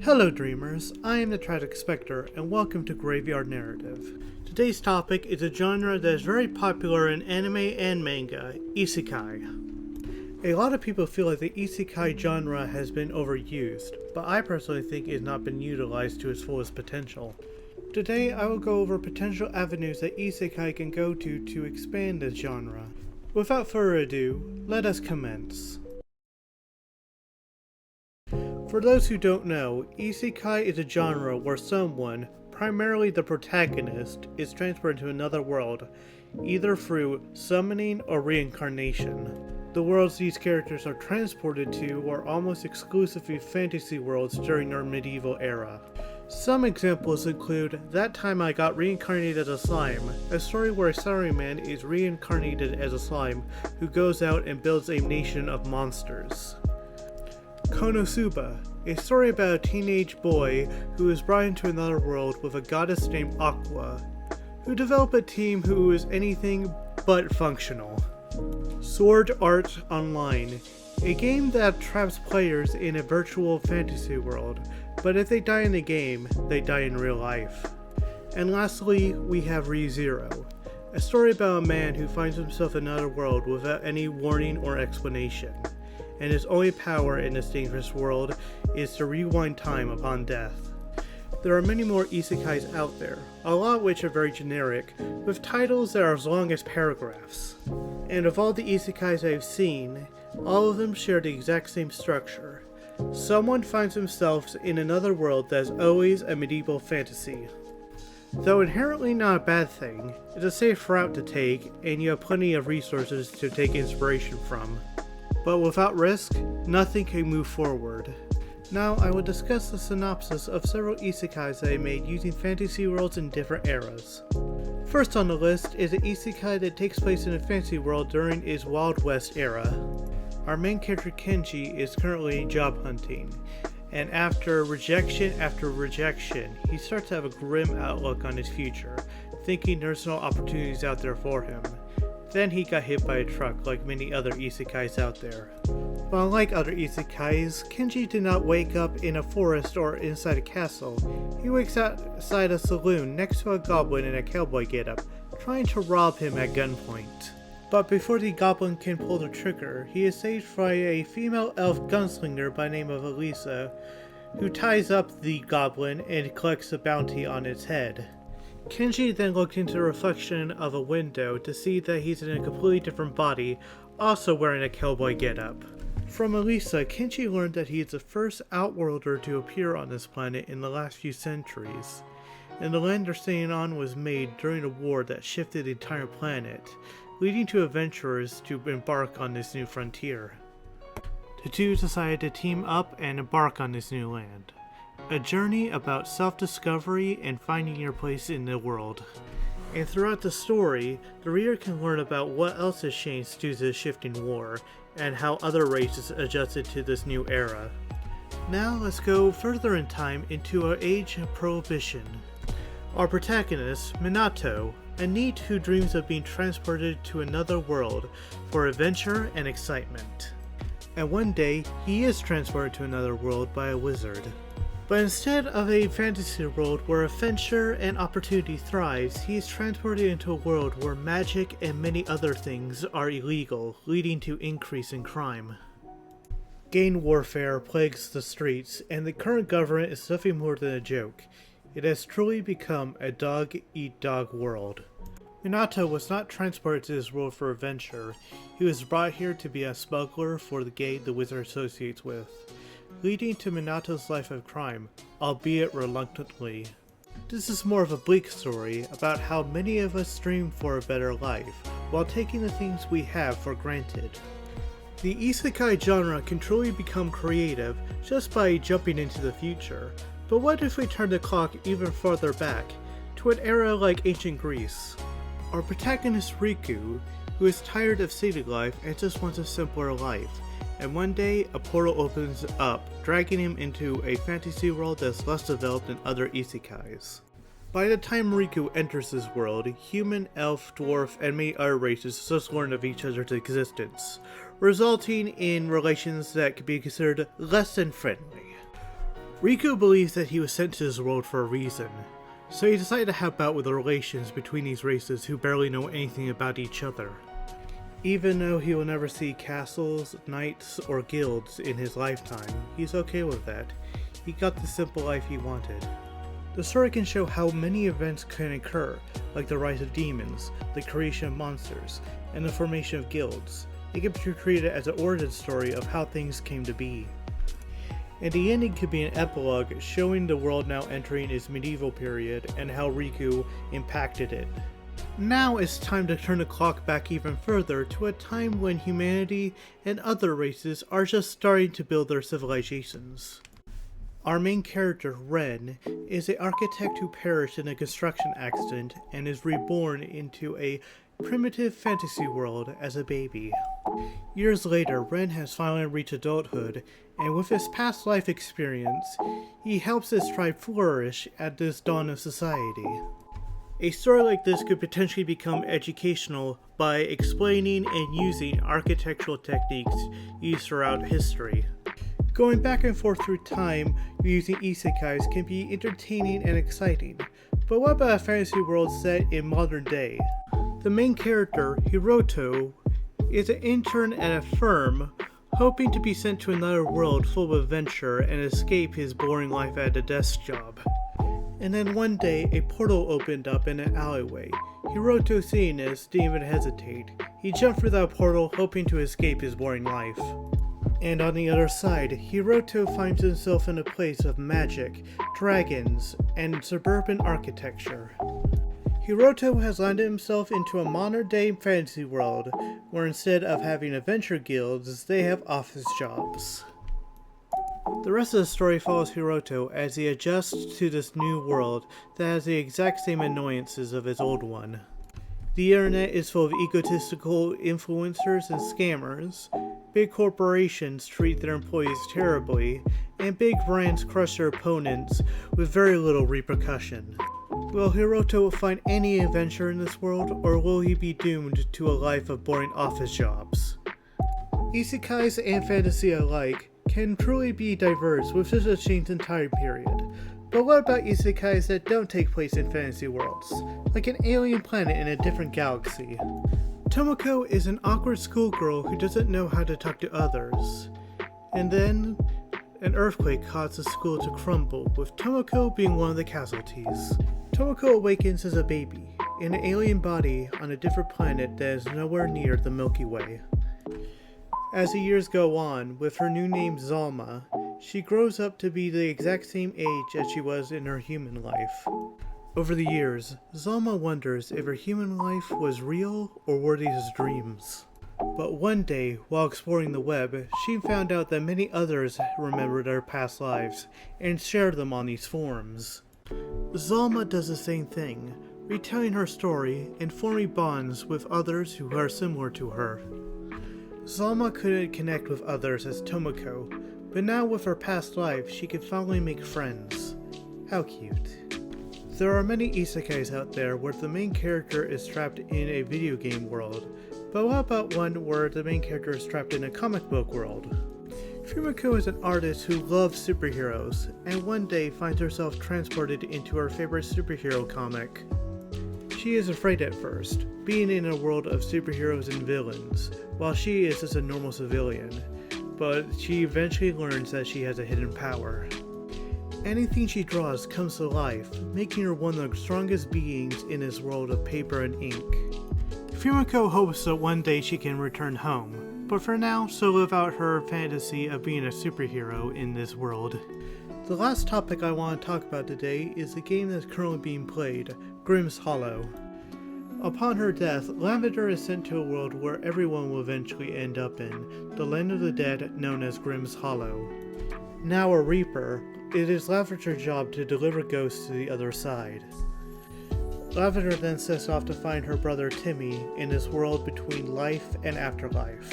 Hello dreamers, I am the Tragic Spectre and welcome to Graveyard Narrative. Today's topic is a genre that is very popular in anime and manga, Isekai. A lot of people feel like the Isekai genre has been overused, but I personally think it has not been utilized to its fullest potential. Today I will go over potential avenues that Isekai can go to expand this genre. Without further ado, let us commence. For those who don't know, Isekai is a genre where someone, primarily the protagonist, is transferred to another world, either through summoning or reincarnation. The worlds these characters are transported to are almost exclusively fantasy worlds during our medieval era. Some examples include That Time I Got Reincarnated as a Slime, a story where a salaryman is reincarnated as a slime who goes out and builds a nation of monsters. Konosuba, a story about a teenage boy who is brought into another world with a goddess named Aqua, who develop a team who is anything but functional. Sword Art Online, a game that traps players in a virtual fantasy world, but if they die in the game, they die in real life. And lastly, we have ReZero, a story about a man who finds himself in another world without any warning or explanation, and his only power in this dangerous world is to rewind time upon death. There are many more isekais out there, a lot of which are very generic, with titles that are as long as paragraphs. And of all the isekais I've seen, all of them share the exact same structure. Someone finds themselves in another world that is always a medieval fantasy. Though inherently not a bad thing, it's a safe route to take, and you have plenty of resources to take inspiration from. But without risk, nothing can move forward. Now I will discuss the synopsis of several isekais that I made using fantasy worlds in different eras. First on the list is an isekai that takes place in a fantasy world during its Wild West era. Our main character Kenji is currently job hunting, and after rejection, he starts to have a grim outlook on his future, thinking there's no opportunities out there for him. Then he got hit by a truck like many other isekais out there. But unlike other isekais, Kenji did not wake up in a forest or inside a castle. He wakes outside a saloon next to a goblin in a cowboy getup, trying to rob him at gunpoint. But before the goblin can pull the trigger, he is saved by a female elf gunslinger by the name of Elisa, who ties up the goblin and collects a bounty on its head. Kenji then looked into the reflection of a window to see that he's in a completely different body, also wearing a cowboy getup. From Elisa, Kenji learned that he is the first Outworlder to appear on this planet in the last few centuries, and the land they're staying on was made during a war that shifted the entire planet, leading to adventurers to embark on this new frontier. The two decided to team up and embark on this new land. A journey about self-discovery and finding your place in the world. And throughout the story, the reader can learn about what else has changed due to the shifting war, and how other races adjusted to this new era. Now let's go further in time into our age of prohibition. Our protagonist, Minato, a NEET who dreams of being transported to another world for adventure and excitement. And one day, he is transported to another world by a wizard. But instead of a fantasy world where adventure and opportunity thrives, he is transported into a world where magic and many other things are illegal, leading to increase in crime. Gang warfare plagues the streets, and the current government is nothing more than a joke. It has truly become a dog-eat-dog world. Minato was not transported to this world for adventure. He was brought here to be a smuggler for the gang the wizard associates with, leading to Minato's life of crime, albeit reluctantly. This is more of a bleak story about how many of us dream for a better life, while taking the things we have for granted. The isekai genre can truly become creative just by jumping into the future, but what if we turn the clock even farther back, to an era like ancient Greece? Our protagonist Riku, who is tired of city life and just wants a simpler life, and one day a portal opens up, dragging him into a fantasy world that's less developed than other isekais. By the time Riku enters this world, human, elf, dwarf, and many other races just learn of each other's existence, resulting in relations that could be considered less than friendly. Riku believes that he was sent to this world for a reason, so he decided to help out with the relations between these races who barely know anything about each other. Even though he will never see castles, knights, or guilds in his lifetime, he's okay with that. He got the simple life he wanted. The story can show how many events can occur, like the rise of demons, the creation of monsters, and the formation of guilds. It can be treated as an origin story of how things came to be. And the ending could be an epilogue showing the world now entering its medieval period and how Riku impacted it. Now it's time to turn the clock back even further to a time when humanity and other races are just starting to build their civilizations. Our main character, Ren, is an architect who perished in a construction accident and is reborn into a primitive fantasy world as a baby. Years later, Ren has finally reached adulthood, and with his past life experience, he helps his tribe flourish at this dawn of society. A story like this could potentially become educational by explaining and using architectural techniques used throughout history. Going back and forth through time using isekais can be entertaining and exciting, but what about a fantasy world set in modern day? The main character, Hiroto, is an intern at a firm, hoping to be sent to another world full of adventure and escape his boring life at a desk job. And then one day, a portal opened up in an alleyway. Hiroto, seeing this, didn't even hesitate. He jumped through that portal, hoping to escape his boring life. And on the other side, Hiroto finds himself in a place of magic, dragons, and suburban architecture. Hiroto has landed himself into a modern-day fantasy world, where instead of having adventure guilds, they have office jobs. The rest of the story follows Hiroto as he adjusts to this new world that has the exact same annoyances of his old one. The internet is full of egotistical influencers and scammers, big corporations treat their employees terribly, and big brands crush their opponents with very little repercussion. Will Hiroto find any adventure in this world, or will he be doomed to a life of boring office jobs? Isekais and fantasy alike can truly be diverse with such a changed time period. But what about isekais that don't take place in fantasy worlds, like an alien planet in a different galaxy? Tomoko is an awkward schoolgirl who doesn't know how to talk to others. And then, an earthquake caused the school to crumble, with Tomoko being one of the casualties. Tomoko awakens as a baby, in an alien body on a different planet that is nowhere near the Milky Way. As the years go on, with her new name Zalma, she grows up to be the exact same age as she was in her human life. Over the years, Zalma wonders if her human life was real or were these dreams. But one day, while exploring the web, she found out that many others remembered their past lives and shared them on these forums. Zalma does the same thing, retelling her story and forming bonds with others who are similar to her. Zalma couldn't connect with others as Tomoko, but now with her past life, she can finally make friends. How cute. There are many isekais out there where the main character is trapped in a video game world, but what about one where the main character is trapped in a comic book world? Fumiko is an artist who loves superheroes, and one day finds herself transported into her favorite superhero comic. She is afraid at first, being in a world of superheroes and villains, while she is just a normal civilian, but she eventually learns that she has a hidden power. Anything she draws comes to life, making her one of the strongest beings in this world of paper and ink. Fumiko hopes that one day she can return home, but for now she'll live out her fantasy of being a superhero in this world. The last topic I want to talk about today is the game that's currently being played, Grimm's Hollow. Upon her death, Lavender is sent to a world where everyone will eventually end up in, the land of the dead known as Grimm's Hollow. Now a Reaper, it is Lavender's job to deliver ghosts to the other side. Lavender then sets off to find her brother Timmy in this world between life and afterlife.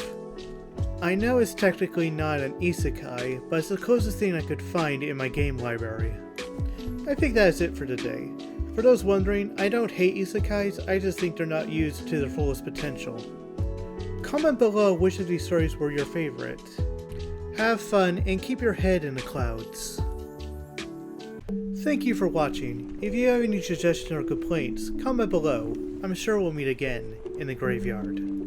I know it's technically not an isekai, but it's the closest thing I could find in my game library. I think that is it for today. For those wondering, I don't hate isekais, I just think they're not used to their fullest potential. Comment below which of these stories were your favorite. Have fun and keep your head in the clouds. Thank you for watching. If you have any suggestions or complaints, comment below. I'm sure we'll meet again in the graveyard.